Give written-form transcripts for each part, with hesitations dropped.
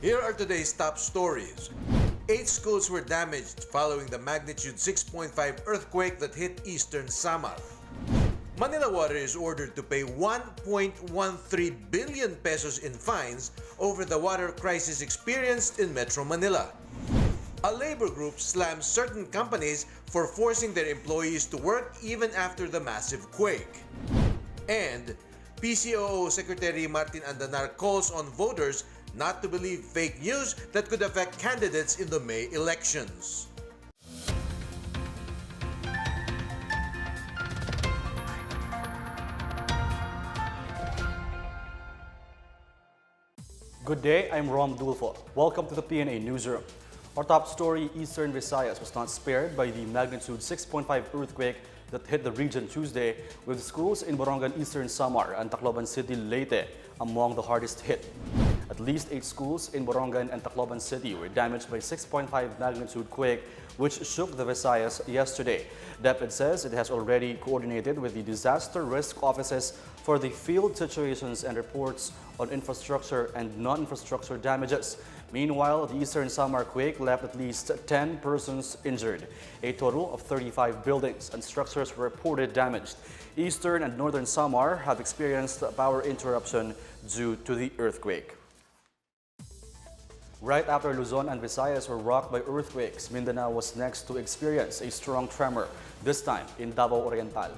Here are today's top stories. 8 schools were damaged following the magnitude 6.5 earthquake that hit Eastern Samar. Manila Water is ordered to pay 1.13 billion pesos in fines over the water crisis experienced in Metro Manila. A labor group slams certain companies for forcing their employees to work even after the massive quake. And PCOO Secretary Martin Andanar calls on voters not to believe fake news that could affect candidates in the May elections. Good day, I'm Rom Dulfo. Welcome to the PNA Newsroom. Our top story, Eastern Visayas was not spared by the magnitude 6.5 earthquake that hit the region Tuesday, with schools in Borongan, Eastern Samar and Tacloban City, Leyte among the hardest hit. At least 8 schools in Borongan and Tacloban City were damaged by 6.5 magnitude quake, which shook the Visayas yesterday. DepEd says it has already coordinated with the disaster risk offices for the field situations and reports on infrastructure and non-infrastructure damages. Meanwhile, the Eastern Samar quake left at least 10 persons injured. A total of 35 buildings and structures were reported damaged. Eastern and Northern Samar have experienced power interruption due to the earthquake. Right after Luzon and Visayas were rocked by earthquakes, Mindanao was next to experience a strong tremor, this time in Davao Oriental.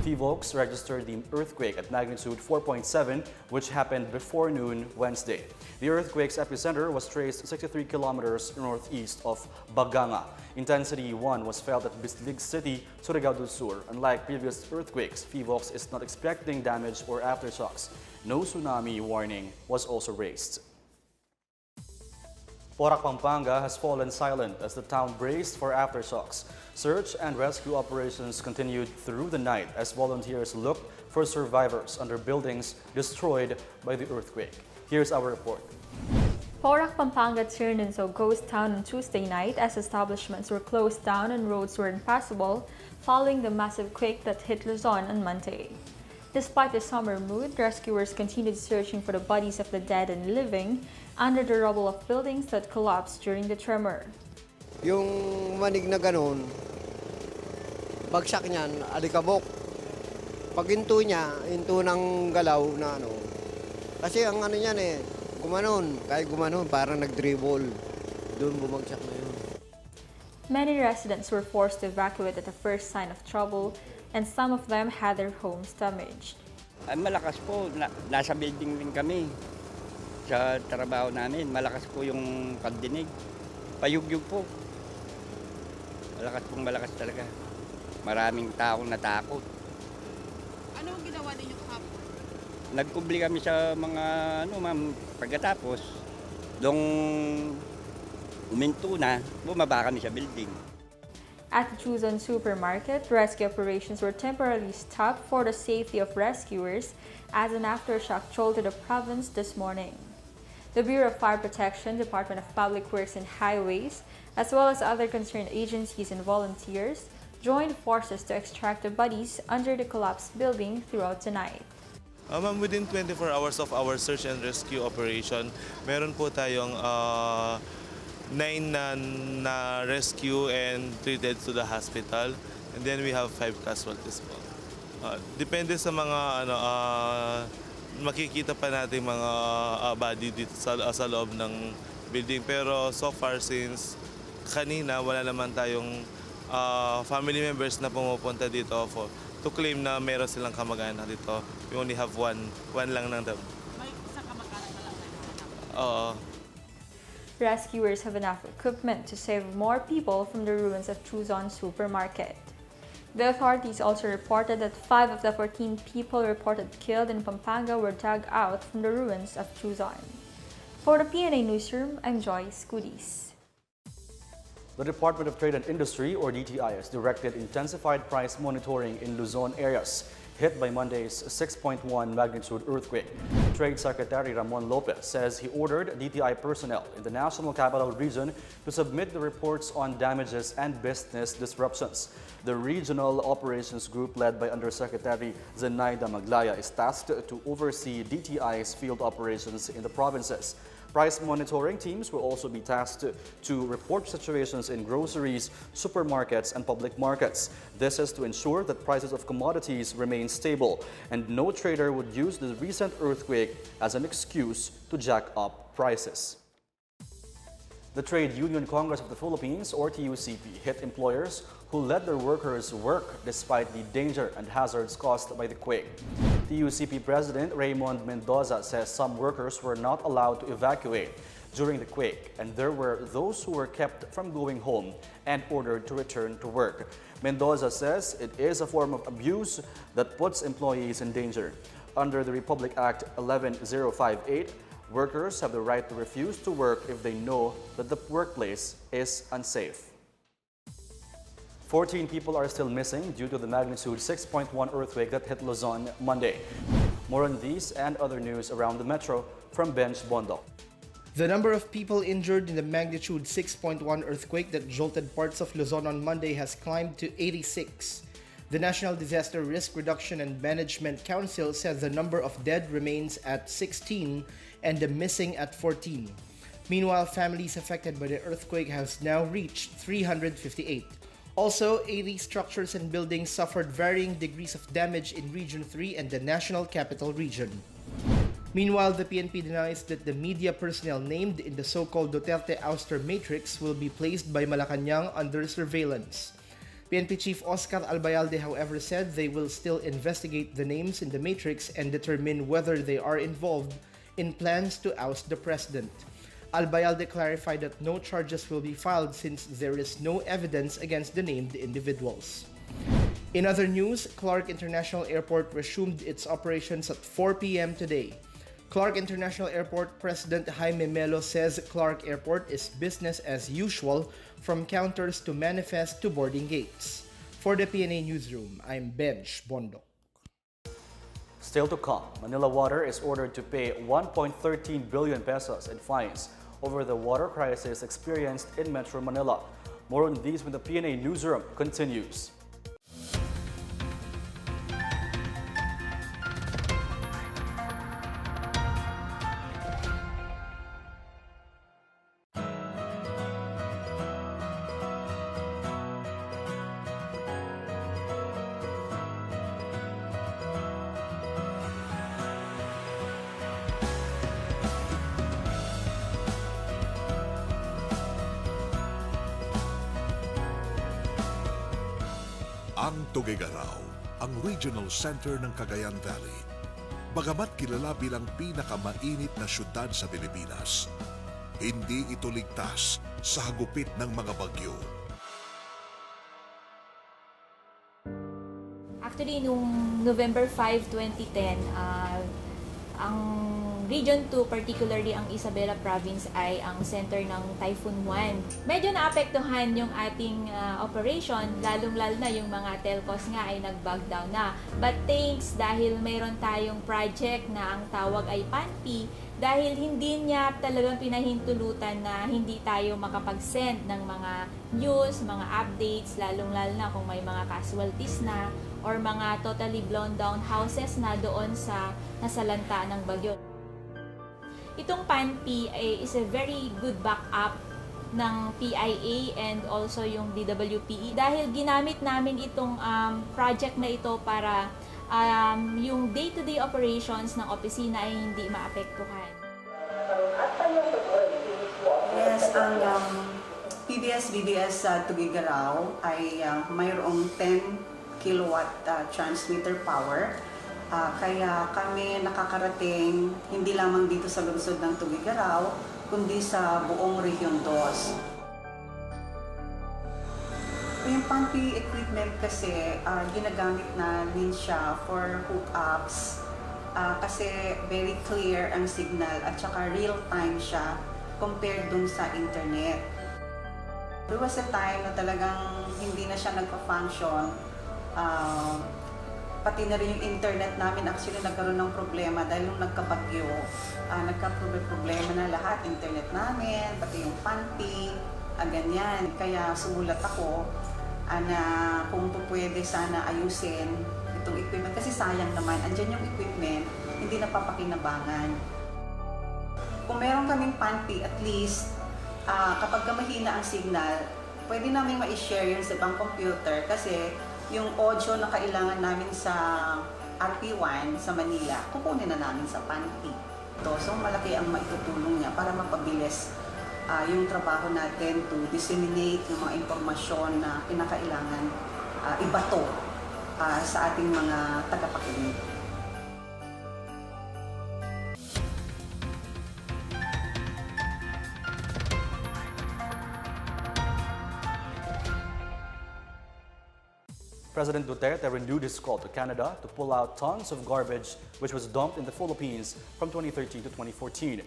PHIVOLCS registered the earthquake at magnitude 4.7, which happened before noon Wednesday. The earthquake's epicenter was traced 63 kilometers northeast of Baganga. Intensity 1 was felt at Bislig City, Surigao del Sur. Unlike previous earthquakes, PHIVOLCS is not expecting damage or aftershocks. No tsunami warning was also raised. Porac, Pampanga has fallen silent as the town braced for aftershocks. Search and rescue operations continued through the night as volunteers looked for survivors under buildings destroyed by the earthquake. Here's our report. Porac, Pampanga turned into a ghost town on Tuesday night as establishments were closed down and roads were impassable following the massive quake that hit Luzon on Monday. Despite the summer mood, rescuers continued searching for the bodies of the dead and living under the rubble of buildings that collapsed during the tremor. Yung manig na ganun, bagsak niyan, alikabok. Pag hinto niya, hinto ng galaw na ano. Kasi ang ano niyan gumanon. Kahit gumanon, parang nag-dribble. Doon bumagsak na yun. Many residents were forced to evacuate at the first sign of trouble, and some of them had their homes damaged. Ay, malakas po. Nasa building din kami. Sa trabaho namin, malakas po yung pagdinig. Payugyug po. Malakas talaga. Maraming taong natakot. Ano ang ginawa ninyo kahapon? Nagkubli kami sa mga, pagkatapos, dong uminto na, bumaba kami sa building. At the Chuzon supermarket, rescue operations were temporarily stopped for the safety of rescuers as an aftershock jolted the province this morning. The Bureau of Fire Protection, Department of Public Works and Highways, as well as other concerned agencies and volunteers, joined forces to extract the bodies under the collapsed building throughout the night. Ma'am, within 24 hours of our search and rescue operation, meron po tayong 9 na rescue and 3 dead to the hospital. And then we have 5 casualties po. Depende sa mga makikita pa natin mga body dito sa loob ng building. Pero so far since kanina wala naman tayong family members na pumupunta dito to claim na meron silang kamag-anak dito. We only have one lang ng dam. May isang kamag-anak na lang na Oo. Rescuers have enough equipment to save more people from the ruins of Chuzon supermarket. The authorities also reported that 5 of the 14 people reported killed in Pampanga were dug out from the ruins of Chuzon. For the PNA Newsroom, I'm Joyce Goodies. The Department of Trade and Industry, or DTI, has directed intensified price monitoring in Luzon areas hit by Monday's 6.1 magnitude earthquake. Trade Secretary Ramon Lopez says he ordered DTI personnel in the National Capital Region to submit the reports on damages and business disruptions. The Regional Operations Group, led by Undersecretary Zenaida Maglaya, is tasked to oversee DTI's field operations in the provinces. Price monitoring teams will also be tasked to report situations in groceries, supermarkets, and public markets. This is to ensure that prices of commodities remain stable and no trader would use the recent earthquake as an excuse to jack up prices. The Trade Union Congress of the Philippines, or TUCP, hit employers who let their workers work despite the danger and hazards caused by the quake. TUCP President Raymond Mendoza says some workers were not allowed to evacuate during the quake, and there were those who were kept from going home and ordered to return to work. Mendoza says it is a form of abuse that puts employees in danger. Under the Republic Act 11058, workers have the right to refuse to work if they know that the workplace is unsafe. 14 people are still missing due to the magnitude 6.1 earthquake that hit Luzon Monday. More on these and other news around the metro from Benj Bondo. The number of people injured in the magnitude 6.1 earthquake that jolted parts of Luzon on Monday has climbed to 86. The National Disaster Risk Reduction and Management Council says the number of dead remains at 16 and the missing at 14. Meanwhile, families affected by the earthquake has now reached 358. Also, 80 structures and buildings suffered varying degrees of damage in Region 3 and the National Capital Region. Meanwhile, the PNP denies that the media personnel named in the so-called Duterte ouster matrix will be placed by Malacanang under surveillance. PNP Chief Oscar Albayalde, however, said they will still investigate the names in the matrix and determine whether they are involved in plans to oust the president. Albayalde clarified that no charges will be filed since there is no evidence against the named individuals. In other news, Clark International Airport resumed its operations at 4 p.m. today. Clark International Airport President Jaime Melo says Clark Airport is business as usual from counters to manifest to boarding gates. For the PNA Newsroom, I'm Benj Bondo. Still to come, Manila Water is ordered to pay 1.13 billion pesos in fines over the water crisis experienced in Metro Manila. More on these when the PNA Newsroom continues. Ang Tuguegarao, ang regional center ng Cagayan Valley. Bagamat kilala bilang pinakamainit na syudad sa Pilipinas, hindi ito ligtas sa hagupit ng mga bagyo. Actually, noong November 5, 2010, ang Region 2, particularly ang Isabela Province, ay ang center ng Typhoon 1. Medyo naapektuhan yung ating operation, lalong-lalo na yung mga telcos nga ay nag-bug down na. But thanks, dahil mayroon tayong project na ang tawag ay PANP, dahil hindi niya talagang pinahintulutan na hindi tayo makapag-send ng mga news, mga updates, lalong-lalo na kung may mga casualties na or mga totally blown down houses na doon sa nasalanta ng bagyo. Itong PANP is a very good backup ng PIA and also yung DWPE dahil ginamit namin itong project na ito para yung day-to-day operations ng opisina ay hindi maapektuhan. Yes, ang PBS-BBS Tuguegarao ay mayroong 10 kilowatt transmitter power. Kaya kami nakakarating hindi lamang dito sa lungsod ng Tuguegarao, kundi sa buong Region 2. Yung PANP equipment kasi ginagamit namin siya for hookups kasi very clear ang signal at saka real-time siya compared dun sa internet. There was a time na talagang hindi na siya nagpa-function. Pati na rin yung internet namin actually nagkaroon ng problema dahil nung nagkabagyo, nagka-problema na lahat, internet namin, pati yung PANP, ganyan. Kaya sumulat ako na kung pwede sana ayusin itong equipment kasi sayang naman, andyan yung equipment, hindi napapakinabangan. kung meron kaming PANP, at least kapag mahina ang signal, pwede namin ma-share yun sa ibang computer kasi yung audio na kailangan namin sa RP1 sa Manila, kukunin na namin sa PANP. So malaki ang maitutulong niya para mapabilis yung trabaho natin to disseminate yung mga impormasyon na kinakailangan ibato sa ating mga tagapakinig. President Duterte renewed his call to Canada to pull out tons of garbage which was dumped in the Philippines from 2013 to 2014.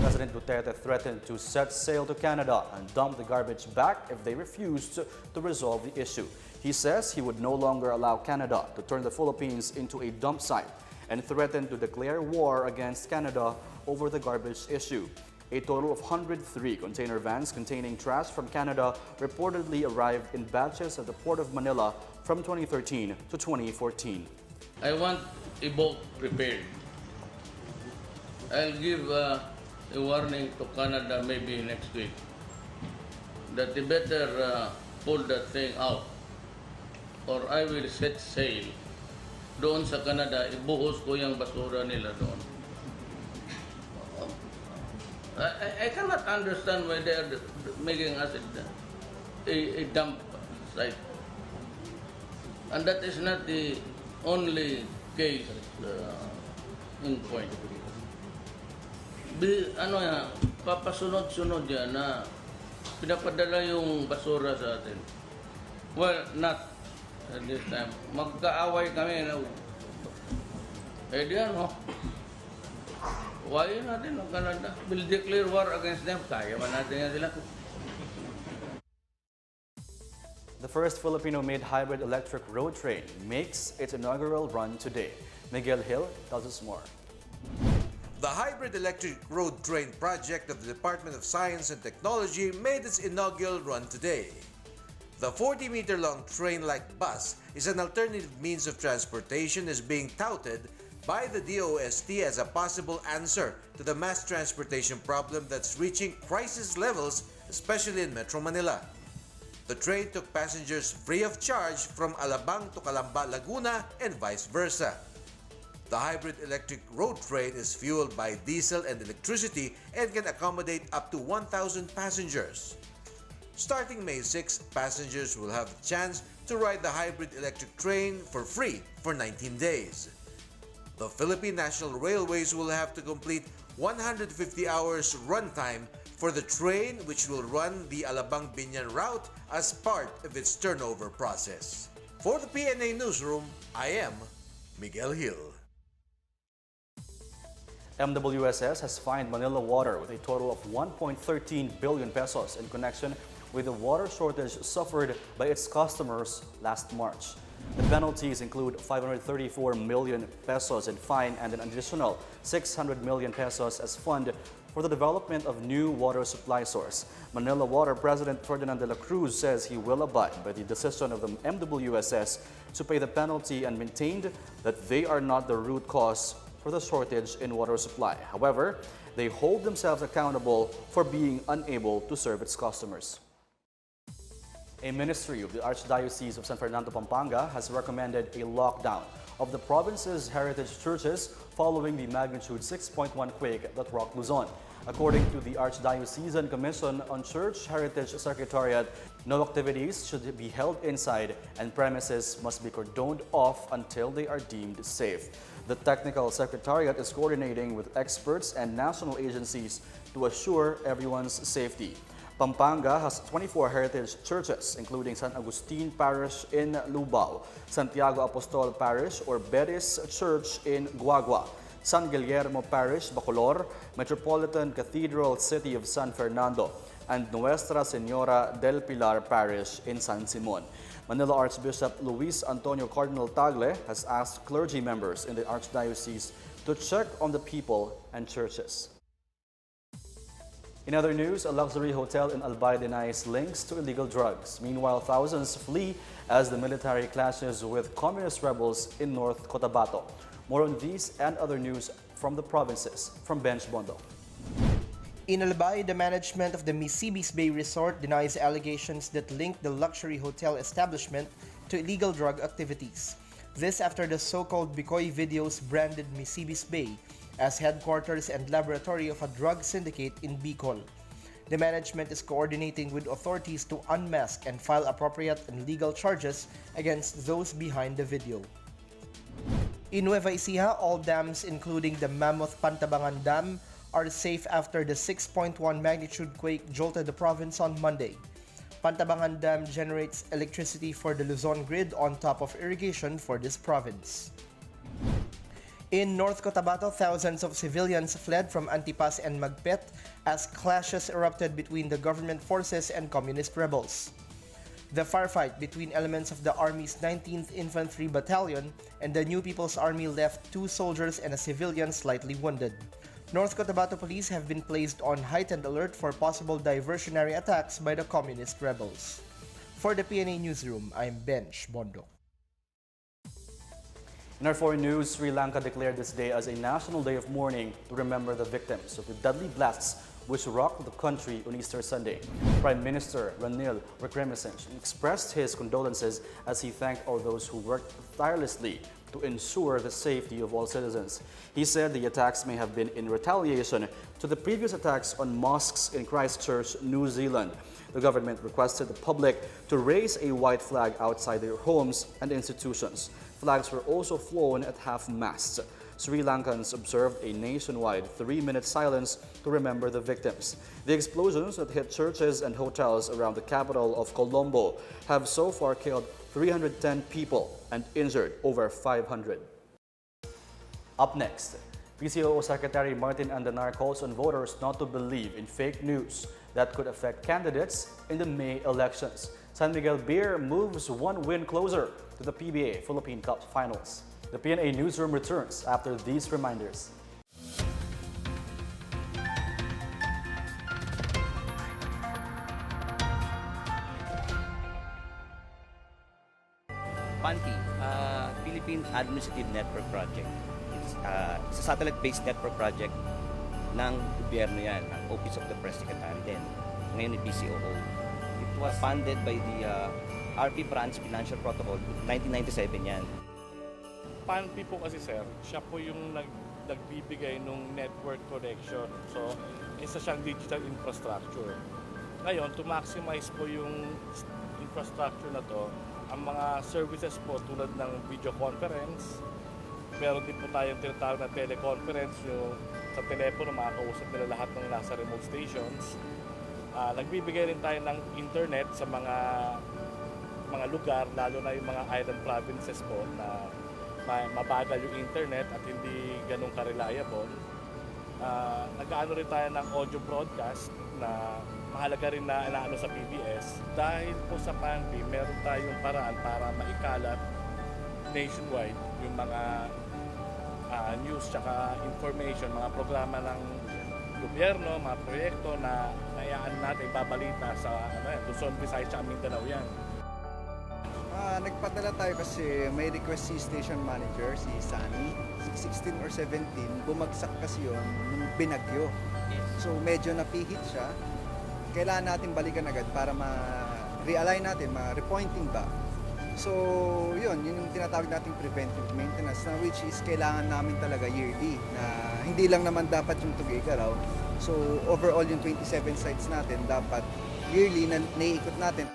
President Duterte threatened to set sail to Canada and dump the garbage back if they refused to resolve the issue. He says he would no longer allow Canada to turn the Philippines into a dump site and threatened to declare war against Canada over the garbage issue. A total of 103 container vans containing trash from Canada reportedly arrived in batches at the Port of Manila from 2013 to 2014. I want a boat prepared. I'll give a warning to Canada maybe next week that they better pull that thing out or I will set sail doon sa Canada, ibuhos ko yung basura nila doon. I cannot understand why they are making us a dump site. And that is not the only case in point. Papasunod-sunod yan na pinapadala yung basura sa atin. Well, not at this time. Magkaaway kami na diyan, no? Why natin ang Canada? We'll declare war against them. Kaya man natin yan sila. The first Filipino-made hybrid electric road train makes its inaugural run today. Miguel Hill tells us more. The hybrid electric road train project of the Department of Science and Technology made its inaugural run today. The 40-meter-long train-like bus is an alternative means of transportation is being touted by the DOST as a possible answer to the mass transportation problem that's reaching crisis levels, especially in Metro Manila. The train took passengers free of charge from Alabang to Calamba, Laguna, and vice versa. The hybrid electric road train is fueled by diesel and electricity and can accommodate up to 1,000 passengers. Starting May 6, passengers will have the chance to ride the hybrid electric train for free for 19 days. The Philippine National Railways will have to complete 150 hours runtime for the train, which will run the Alabang-Binyan route as part of its turnover process. For the PNA Newsroom, I am Miguel Hill. MWSS has fined Manila Water with a total of 1.13 billion pesos in connection with the water shortage suffered by its customers last March. The penalties include 534 million pesos in fine and an additional 600 million pesos as fund for the development of new water supply source. Manila Water President Ferdinand de la Cruz says he will abide by the decision of the MWSS to pay the penalty and maintained that they are not the root cause for the shortage in water supply. However, they hold themselves accountable for being unable to serve its customers. A ministry of the Archdiocese of San Fernando, Pampanga has recommended a lockdown of the province's heritage churches following the magnitude 6.1 quake that rocked Luzon. According to the Archdiocesan Commission on Church Heritage Secretariat, no activities should be held inside and premises must be cordoned off until they are deemed safe. The Technical Secretariat is coordinating with experts and national agencies to assure everyone's safety. Pampanga has 24 heritage churches, including San Agustin Parish in Lubao, Santiago Apostol Parish or Beris Church in Guagua, San Guillermo Parish, Bacolor, Metropolitan Cathedral City of San Fernando, and Nuestra Senora del Pilar Parish in San Simon. Manila Archbishop Luis Antonio Cardinal Tagle has asked clergy members in the Archdiocese to check on the people and churches. In other news, a luxury hotel in Albay denies links to illegal drugs. Meanwhile, thousands flee as the military clashes with communist rebels in North Cotabato. More on these and other news from the provinces from Bench Bondo. In Albay, the management of the Misibis Bay Resort denies allegations that link the luxury hotel establishment to illegal drug activities. This after the so-called Bicoy videos branded Misibis Bay as headquarters and laboratory of a drug syndicate in Bicol. The management is coordinating with authorities to unmask and file appropriate and legal charges against those behind the video. In Nueva Ecija, all dams including the Mammoth Pantabangan Dam are safe after the 6.1 magnitude quake jolted the province on Monday. Pantabangan Dam generates electricity for the Luzon grid on top of irrigation for this province. In North Cotabato, thousands of civilians fled from Antipas and Magpet as clashes erupted between the government forces and communist rebels. The firefight between elements of the Army's 19th Infantry Battalion and the New People's Army left 2 soldiers and a civilian slightly wounded. North Cotabato police have been placed on heightened alert for possible diversionary attacks by the communist rebels. For the PNA Newsroom, I'm Bench Bondo. In our foreign news, Sri Lanka declared this day as a national day of mourning to remember the victims of the deadly blasts which rocked the country on Easter Sunday. Prime Minister Ranil Wickremesinghe expressed his condolences as he thanked all those who worked tirelessly to ensure the safety of all citizens. He said the attacks may have been in retaliation to the previous attacks on mosques in Christchurch, New Zealand. The government requested the public to raise a white flag outside their homes and institutions. Flags were also flown at half-mast. Sri Lankans observed a nationwide 3-minute silence to remember the victims. The explosions that hit churches and hotels around the capital of Colombo have so far killed 310 people and injured over 500. Up next, PCOO Secretary Martin Andanar calls on voters not to believe in fake news that could affect candidates in the May elections. San Miguel Beer moves 1 win closer to the PBA Philippine Cup Finals. The PNA Newsroom returns after these reminders. PANTI, Philippine Administrative Network Project. It's a satellite-based network project ng gobyerno yan, ang Office of the Press Secretary din, ngayon ni PCOO. It was funded by the RP Branch Financial Protocol, 1997 yan. PANTI po kasi sir, siya po yung nagbibigay ng network connection. So, isa siyang digital infrastructure. Ngayon, to maximize po yung infrastructure na to, ang mga services po tulad ng video conference, meron din po tayong tinatawag na teleconference, yung sa telepono makakausap nila lahat ng nasa remote stations. Nagbibigay rin tayo ng internet sa mga lugar, lalo na yung mga island provinces po na mabagal yung internet at hindi ganun ka-reliable. Nag-aano rin tayo ng audio broadcast na mahalaga rin na inaano sa PBS. Dahil po sa PANTI, meron tayong paraan para maikalat nationwide yung mga news tsaka information, mga programa ng gobyerno, mga proyekto na naiaan natin ibabalita sa Luzon, Visayas tsaka Mindanao yan. Nagpadala tayo kasi may request si station manager, si Sunny. 16 or 17, bumagsak kasi yun nung binagyo. So medyo napihit siya. Kailangan natin balikan agad para ma-realign natin, ma-repointing back. So yun yung tinatawag nating preventive maintenance na which is kailangan namin talaga yearly na hindi lang naman dapat yung Tuguegarao. So overall yung 27 sites natin dapat yearly na naiikot natin.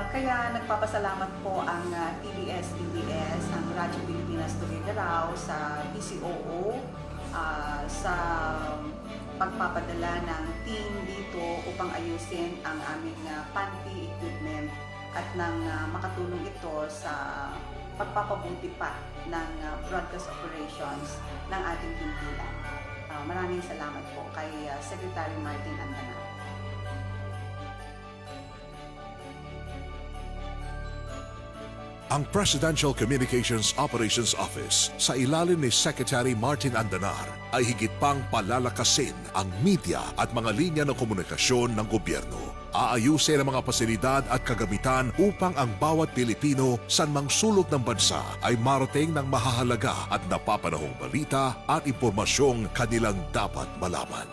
Kaya nagpapasalamat po ang TBS, ang Radyo Pilipinas Tuguegarao sa PCOO sa pagpapadala ng team dito upang ayusin ang aming PANTI equipment at nang makatulong ito sa pagpapabuti pa ng broadcast operations ng ating himpilan. Maraming salamat po kay Secretary Martin Andanar. Ang Presidential Communications Operations Office sa ilalim ni Secretary Martin Andanar ay higit pang palalakasin ang media at mga linya ng komunikasyon ng gobyerno. Aayusin ang mga pasilidad at kagamitan upang ang bawat Pilipino sanmang sulok ng bansa ay marating ng mahahalaga at napapanahong balita at impormasyong kanilang dapat malaman.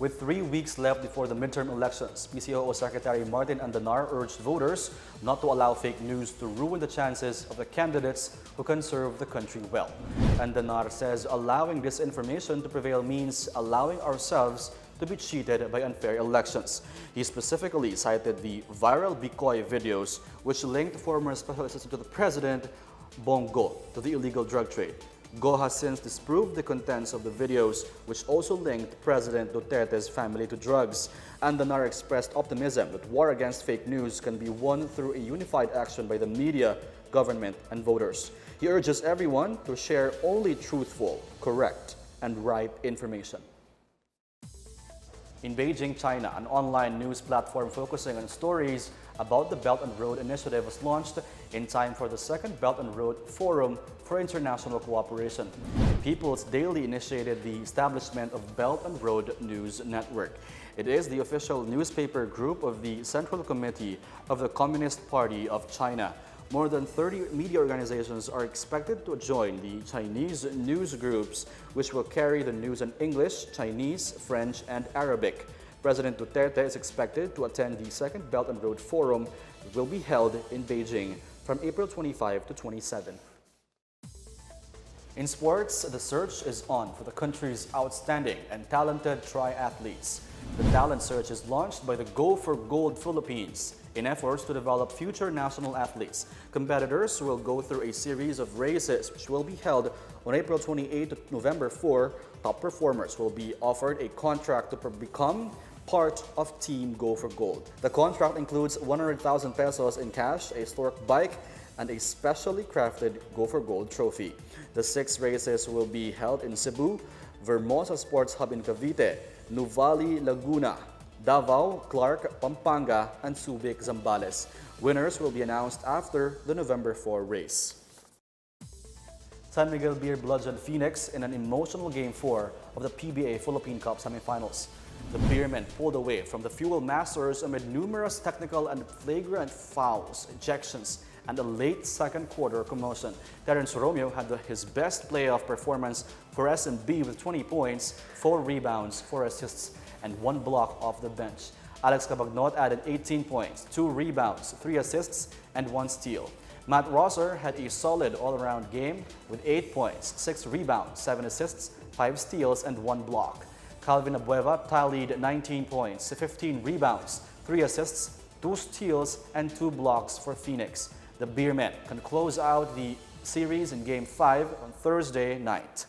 With 3 weeks left before the midterm elections, PCOO Secretary Martin Andanar urged voters not to allow fake news to ruin the chances of the candidates who can serve the country well. Andanar says allowing disinformation to prevail means allowing ourselves to be cheated by unfair elections. He specifically cited the viral Bikoy videos which linked former special assistant to the president, Bongo, to the illegal drug trade. Go has since disproved the contents of the videos, which also linked President Duterte's family to drugs. Andanar expressed optimism that war against fake news can be won through a unified action by the media, government, and voters. He urges everyone to share only truthful, correct, and right information. In Beijing, China, an online news platform focusing on stories about the Belt and Road Initiative was launched in time for the second Belt and Road Forum for International Cooperation. People's Daily initiated the establishment of Belt and Road News Network. It is the official newspaper group of the Central Committee of the Communist Party of China. More than 30 media organizations are expected to join the Chinese news groups, which will carry the news in English, Chinese, French, and Arabic. President Duterte is expected to attend the second Belt and Road Forum that will be held in Beijing from April 25 to 27. In sports, the search is on for the country's outstanding and talented triathletes. The talent search is launched by the Go for Gold Philippines in efforts to develop future national athletes. Competitors will go through a series of races which will be held on April 28 to November 4. Top performers will be offered a contract to become part of Team Go for Gold. The contract includes 100,000 pesos in cash, a stork bike, and a specially crafted Go for Gold trophy. The 6 races will be held in Cebu, Vermosa Sports Hub in Cavite, Nuvali, Laguna, Davao, Clark, Pampanga, and Subic, Zambales. Winners will be announced after the November 4 race. San Miguel Beer bludgeoned Phoenix in an emotional Game 4 of the PBA Philippine Cup semifinals. The Beermen pulled away from the Fuel Masters amid numerous technical and flagrant fouls, ejections, and a late second quarter commotion. Terence Romeo had his best playoff performance for S&B with 20 points, 4 rebounds, 4 assists, and 1 block off the bench. Alex Cabagnot added 18 points, 2 rebounds, 3 assists, and 1 steal. Matt Rosser had a solid all-around game with 8 points, 6 rebounds, 7 assists, 5 steals, and 1 block. Calvin Abueva tallied 19 points, 15 rebounds, 3 assists, 2 steals, and 2 blocks for Phoenix. The Beermen can close out the series in Game 5 on Thursday night.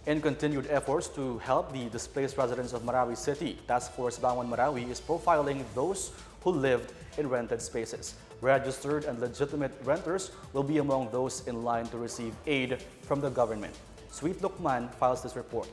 In continued efforts to help the displaced residents of Marawi City, Task Force Bangon Marawi is profiling those who lived in rented spaces. Registered and legitimate renters will be among those in line to receive aid from the government. Sweet Lukman files this report.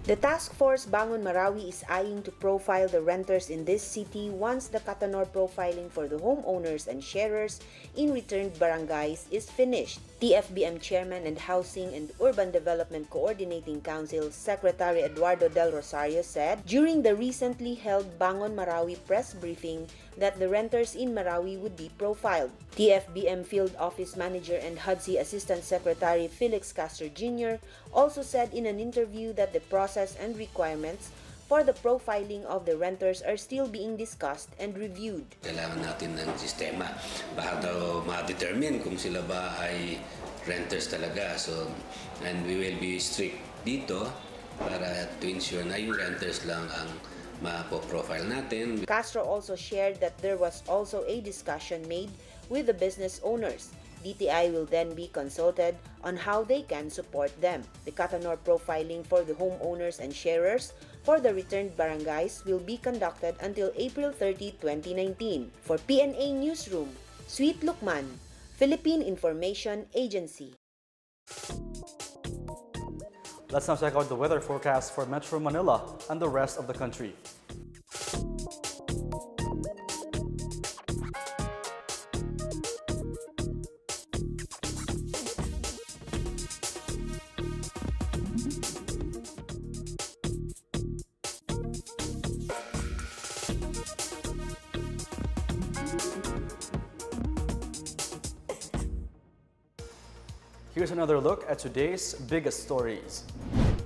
The Task Force Bangon Marawi is eyeing to profile the renters in this city once the Katanor profiling for the homeowners and sharers in returned barangays is finished. TFBM Chairman and Housing and Urban Development Coordinating Council Secretary Eduardo Del Rosario said during the recently held Bangon Marawi press briefing that the renters in Marawi would be profiled. TFBM Field Office Manager and HUDSI Assistant Secretary Felix Castro Jr. also said in an interview that the process and requirements for the profiling of the renters are still being discussed and reviewed. Kailangan natin ng sistema para daw ma-determine kung sila ba ay renters talaga. So, and we will be strict dito para to ensure na yung renters lang ang ma-profile natin. Castro also shared that there was also a discussion made with the business owners. DTI will then be consulted on how they can support them. The Katanor profiling for the homeowners and sharers for the returned barangays will be conducted until April 30, 2019. For PNA Newsroom, Sweet Lukman, Philippine Information Agency. Let's now check out the weather forecast for Metro Manila and the rest of the country. Here's another look at today's biggest stories.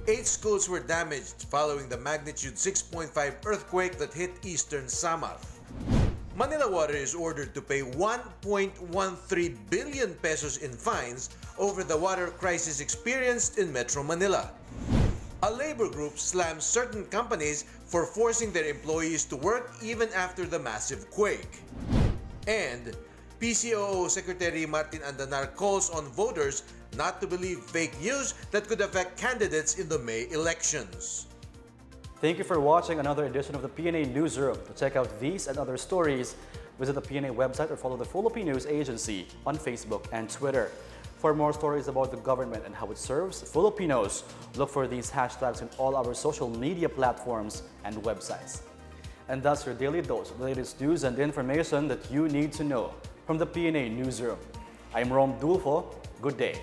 8 schools were damaged following the magnitude 6.5 earthquake that hit Eastern Samar. Manila Water is ordered to pay 1.13 billion pesos in fines over the water crisis experienced in Metro Manila. A labor group slams certain companies for forcing their employees to work even after the massive quake. And PCOO Secretary Martin Andanar calls on voters not to believe fake news that could affect candidates in the May elections. Thank you for watching another edition of the PNA Newsroom. To check out these and other stories, visit the PNA website or follow the Philippine News Agency on Facebook and Twitter. For more stories about the government and how it serves Filipinos, look for these hashtags in all our social media platforms and websites. And that's your daily dose of the latest news and information that you need to know from the PNA Newsroom. I'm Rom Dulfo. Good day.